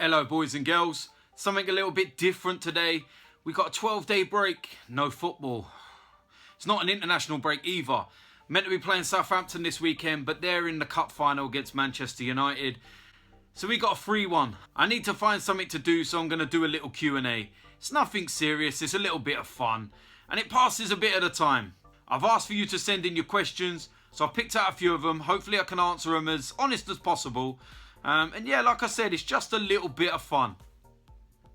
Hello boys and girls, something a little bit different today. We got a 12-day break, no football. It's not an international break either. Meant to be playing Southampton this weekend, but they're in the cup final against Manchester United. So we got a free one. I need to find something to do, so I'm going to do a little Q&A. It's nothing serious, it's a little bit of fun. And it passes a bit at a time. I've asked for you to send in your questions, so I've picked out a few of them. Hopefully I can answer them as honest as possible. And yeah, like I said, it's just a little bit of fun.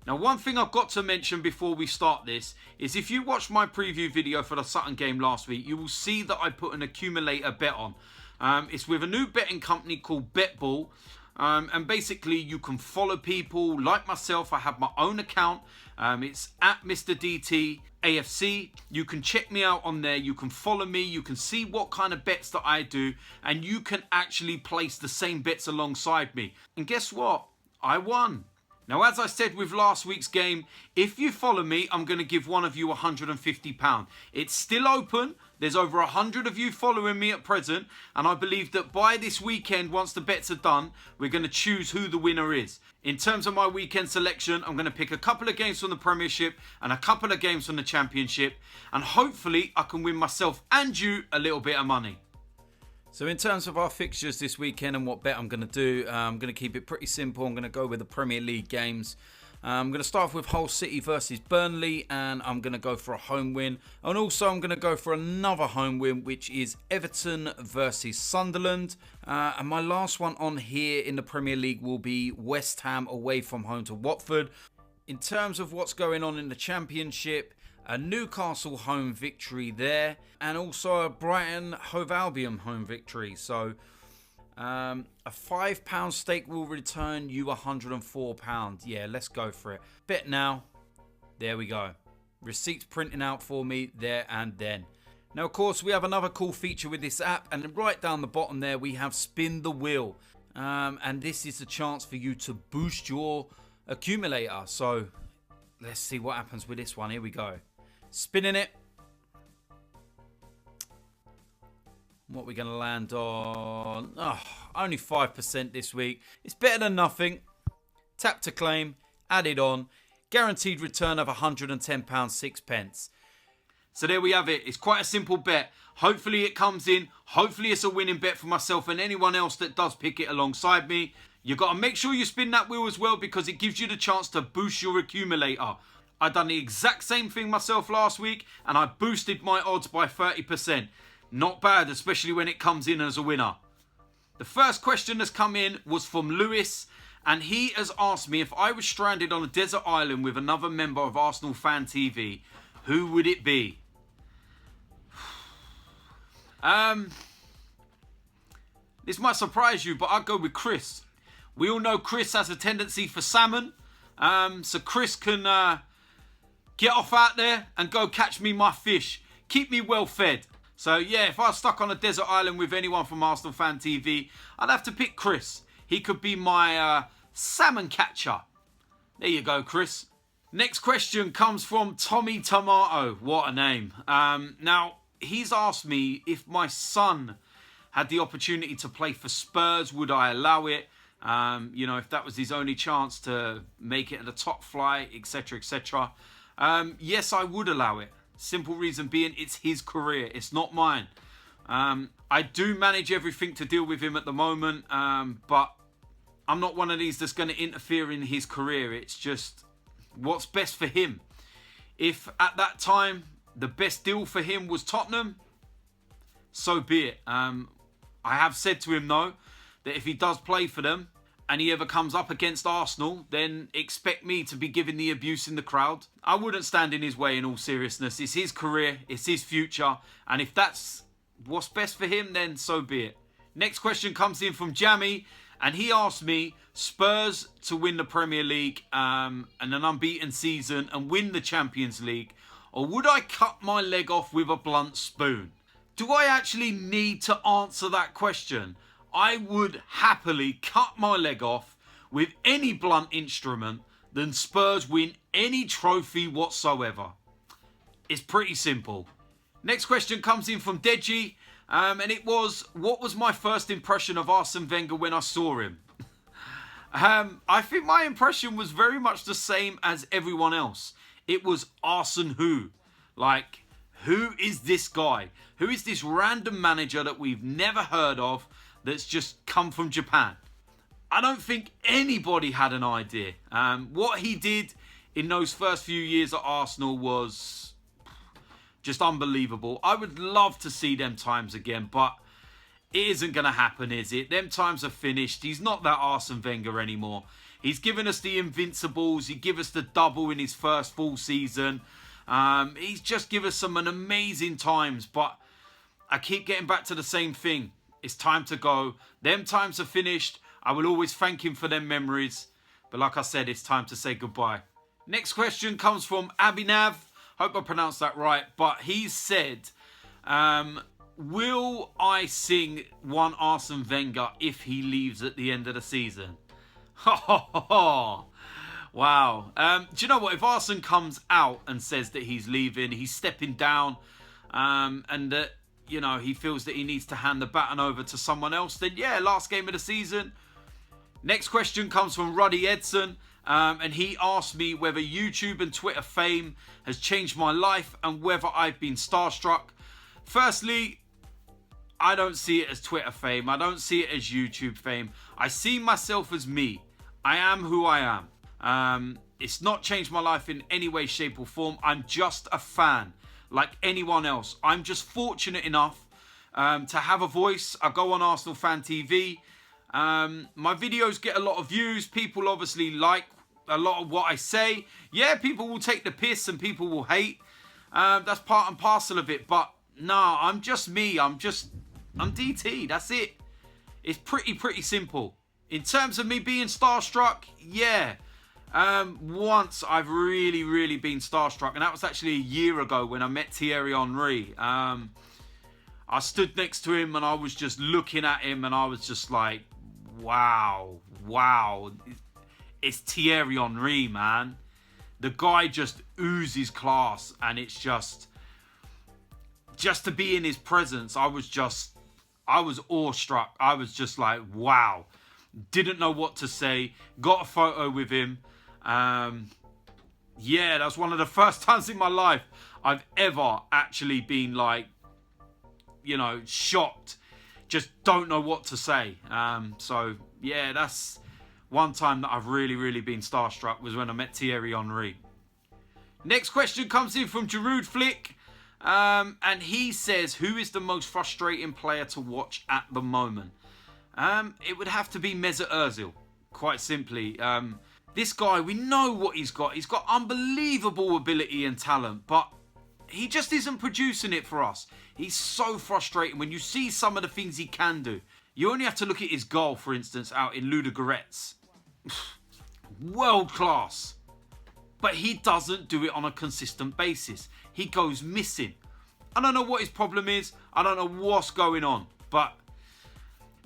Now, one thing I've got to mention before we start this is if you watched my preview video for the Sutton game last week, you will see that I put an accumulator bet on. It's with a new betting company called Bitbull. And basically you can follow people like myself. I have my own account. It's at MrDtAFC. You can check me out on there. You can follow me. You can see what kind of bets that I do. And you can actually place the same bets alongside me. And guess what? I won. Now, as I said with last week's game, if you follow me, I'm going to give one of you £150. It's still open. There's over 100 of you following me at present. And I believe that by this weekend, once the bets are done, we're going to choose who the winner is. In terms of my weekend selection, I'm going to pick a couple of games from the Premiership and a couple of games from the Championship. And hopefully, I can win myself and you a little bit of money. So in terms of our fixtures this weekend and what bet I'm going to do, I'm going to keep it pretty simple. I'm going to go with the Premier League games. I'm going to start off with Hull City versus Burnley, and I'm going to go for a home win. And also I'm going to go for another home win, which is Everton versus Sunderland. And my last one on here in the Premier League will be West Ham away from home to Watford. In terms of what's going on in the Championship, a Newcastle home victory there, and also a Brighton Hove Albion home victory. So a £5 stake will return you £104. Yeah, let's go for it. Bet now. There we go. Receipts printing out for me there and then. Now, of course, we have another cool feature with this app, and right down the bottom there we have Spin the Wheel. And this is a chance for you to boost your accumulator. So let's see what happens with this one. Here we go. Spinning it. What we're going to land on? Oh, only 5% this week. It's better than nothing. Tap to claim. Added on. Guaranteed return of £110, 6 pence. So there we have it. It's quite a simple bet. Hopefully it comes in. Hopefully it's a winning bet for myself and anyone else that does pick it alongside me. You've got to make sure you spin that wheel as well, because it gives you the chance to boost your accumulator. I done the exact same thing myself last week, and I boosted my odds by 30%. Not bad, especially when it comes in as a winner. The first question that's come in was from Lewis, and he has asked me if I was stranded on a desert island with another member of Arsenal Fan TV, who would it be? This might surprise you, but I'd go with Chris. We all know Chris has a tendency for salmon, so Chris can get off out there and go catch me my fish. Keep me well fed. So yeah, if I was stuck on a desert island with anyone from Arsenal Fan TV, I'd have to pick Chris. He could be my salmon catcher. There you go, Chris. Next question comes from Tommy Tomato. What a name. Now, he's asked me if my son had the opportunity to play for Spurs, would I allow it? You know, if that was his only chance to make it at the top flight, etc., etc. Yes, I would allow it. Simple reason being, it's his career. It's not mine. I do manage everything to deal with him at the moment, but I'm not one of these that's going to interfere in his career. It's just what's best for him. If at that time the best deal for him was Tottenham, so be it. I have said to him, though, that if he does play for them and he ever comes up against Arsenal, then expect me to be giving the abuse in the crowd. I wouldn't stand in his way, in all seriousness. It's his career, it's his future, and if that's what's best for him, then so be it. Next question comes in from Jami, and he asked me, Spurs to win the Premier League and an unbeaten season and win the Champions League, or would I cut my leg off with a blunt spoon? Do I actually need to answer that question? I would happily cut my leg off with any blunt instrument than Spurs win any trophy whatsoever. It's pretty simple. Next question comes in from Deji, and it was, what was my first impression of Arsene Wenger when I saw him? I think my impression was very much the same as everyone else. It was Arsene who. Like, who is this guy? Who is this random manager that we've never heard of that's just come from Japan? I don't think anybody had an idea. What he did in those first few years at Arsenal was just unbelievable. I would love to see them times again, but it isn't going to happen, is it? Them times are finished. He's not that Arsene Wenger anymore. He's given us the Invincibles. He gave us the double in his first full season. He's just given us some amazing times, but I keep getting back to the same thing. It's time to go. Them times are finished. I will always thank him for them memories. But like I said, it's time to say goodbye. Next question comes from Abhinav. Hope I pronounced that right. But he said, will I sing one Arsene Wenger if he leaves at the end of the season? Wow. Do you know what? If Arsene comes out and says that he's leaving, he's stepping down, and that, you know, he feels that he needs to hand the baton over to someone else, then yeah, last game of the season. Next question comes from Ruddy Edson, and he asked me whether YouTube and Twitter fame has changed my life and whether I've been starstruck. Firstly, I don't see it as Twitter fame. I don't see it as YouTube fame. I see myself as me. I am who I am. It's not changed my life in any way, shape or form. I'm just a fan like anyone else. I'm just fortunate enough to have a voice. I go on Arsenal Fan TV. My videos get a lot of views. People obviously like a lot of what I say. Yeah, people will take the piss and people will hate. That's part and parcel of it. But no, I'm just me. I'm DT. That's it. It's pretty simple. In terms of me being starstruck, yeah. Once I've really been starstruck, and that was actually a year ago when I met Thierry Henry. I stood next to him and I was just looking at him and I was just like, wow. It's Thierry Henry, man. The guy just oozes class, and it's just to be in his presence, I was awestruck. I was just like, wow. Didn't know what to say. Got a photo with him. Yeah, that's one of the first times in my life I've ever actually been like, you know, shocked. Just don't know what to say. So yeah, that's one time that I've really been starstruck, was when I met Thierry Henry. Next question comes in from Giroud Flick. And he says, who is the most frustrating player to watch at the moment? It would have to be Mesut Ozil, quite simply. This guy, we know what he's got. He's got unbelievable ability and talent, but he just isn't producing it for us. He's so frustrating when you see some of the things he can do. You only have to look at his goal, for instance, out in Ludogorets. World class. But he doesn't do it on a consistent basis. He goes missing. I don't know what his problem is. I don't know what's going on. But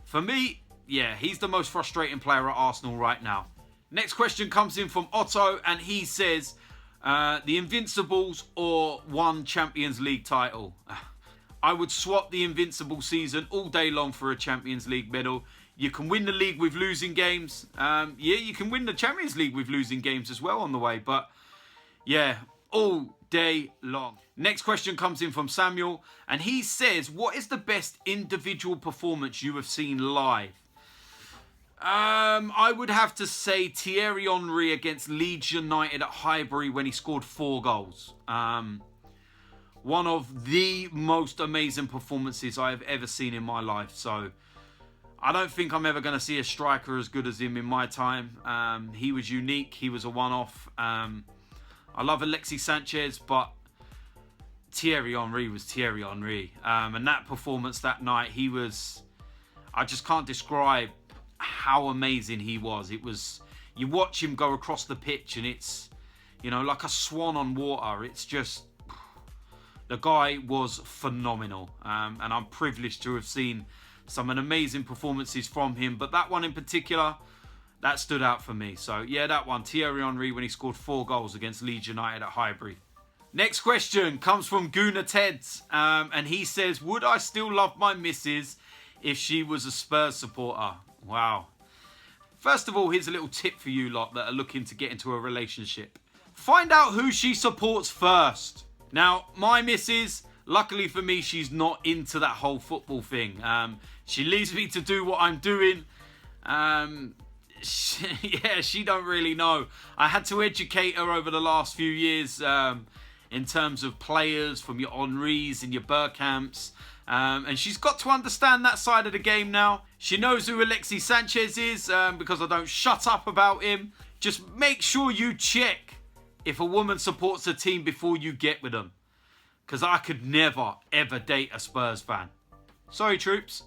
for me, yeah, he's the most frustrating player at Arsenal right now. Next question comes in from Otto, and he says, the Invincibles or one Champions League title? I would swap the Invincible season all day long for a Champions League medal. You can win the league with losing games. Yeah, you can win the Champions League with losing games as well on the way. But yeah, all day long. Next question comes in from Samuel, and he says, what is the best individual performance you have seen live? I would have to say Thierry Henry against Leeds United at Highbury when he scored 4 goals. One of the most amazing performances I have ever seen in my life. So I don't think I'm ever going to see a striker as good as him in my time. He was unique. He was a one-off. I love Alexis Sanchez, but Thierry Henry was Thierry Henry. And that performance that night, I just can't describe how amazing he was. It was, you watch him go across the pitch and it's, you know, like a swan on water. It's just, the guy was phenomenal. And I'm privileged to have seen some amazing performances from him. But that one in particular, that stood out for me. So yeah, that one, Thierry Henry when he scored 4 goals against Leeds United at Highbury. Next question comes from Guna Teds. And he says, would I still love my missus if she was a Spurs supporter? Wow. First of all, here's a little tip for you lot that are looking to get into a relationship. Find out who she supports first. Now, my missus, luckily for me, she's not into that whole football thing. She leaves me to do what I'm doing. She don't really know. I had to educate her over the last few years in terms of players from your Henrys and your Bergkamps. And she's got to understand that side of the game now. She knows who Alexis Sanchez is because I don't shut up about him. Just make sure you check if a woman supports a team before you get with them. Because I could never, ever date a Spurs fan. Sorry, troops.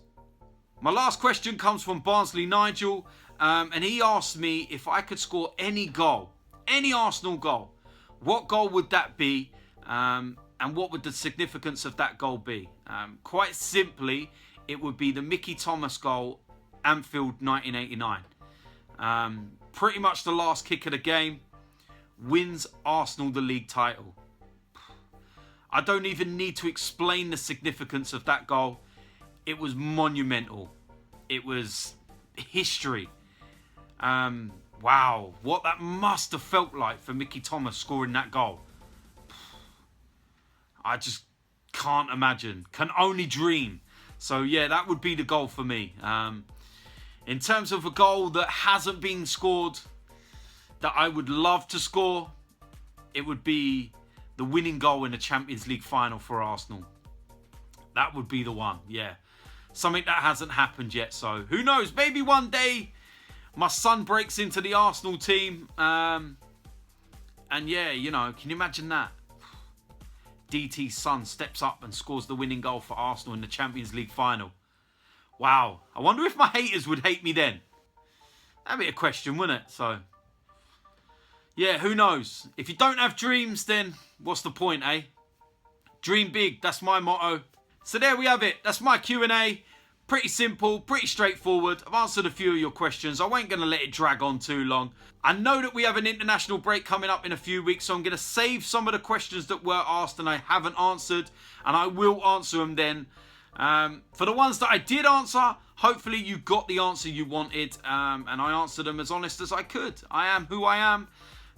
My last question comes from Barnsley Nigel. And he asked me if I could score any goal, any Arsenal goal, what goal would that be? And what would the significance of that goal be? Quite simply, it would be the Mickey Thomas goal, Anfield 1989. Pretty much the last kick of the game, wins Arsenal the league title. I don't even need to explain the significance of that goal. It was monumental. It was history. Wow, what that must have felt like for Mickey Thomas scoring that goal. I just can't imagine. Can only dream. So yeah, that would be the goal for me. In terms of a goal that hasn't been scored, that I would love to score, it would be the winning goal in the Champions League final for Arsenal. That would be the one, yeah. Something that hasn't happened yet, so who knows? Maybe one day my son breaks into the Arsenal team. And yeah, you know, can you imagine that? DT's son steps up and scores the winning goal for Arsenal in the Champions League final. Wow. I wonder if my haters would hate me then. That'd be a question, wouldn't it? So, yeah, who knows? If you don't have dreams, then what's the point, eh? Dream big. That's my motto. So there we have it. That's my Q&A. Pretty simple, pretty straightforward. I've answered a few of your questions. I won't going to let it drag on too long. I know that we have an international break coming up in a few weeks, so I'm going to save some of the questions that were asked and I haven't answered, and I will answer them then. For the ones that I did answer, hopefully you got the answer you wanted, and I answered them as honest as I could. I am who I am,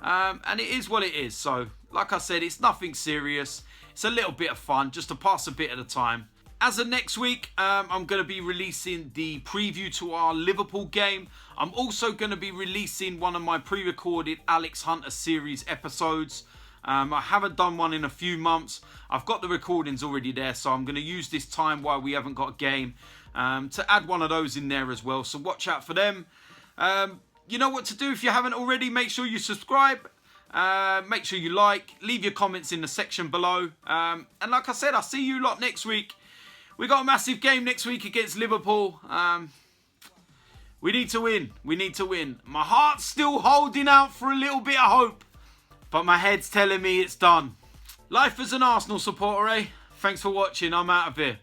and it is what it is. So, like I said, it's nothing serious. It's a little bit of fun, just to pass a bit at a time. As of next week, I'm going to be releasing the preview to our Liverpool game. I'm also going to be releasing one of my pre-recorded Alex Hunter series episodes. I haven't done one in a few months. I've got the recordings already there, so I'm going to use this time while we haven't got a game to add one of those in there as well. So watch out for them. You know what to do if you haven't already. Make sure you subscribe. Make sure you like. Leave your comments in the section below. And like I said, I'll see you lot next week. We got a massive game next week against Liverpool. We need to win. We need to win. My heart's still holding out for a little bit of hope, but my head's telling me it's done. Life as an Arsenal supporter, eh? Thanks for watching. I'm out of here.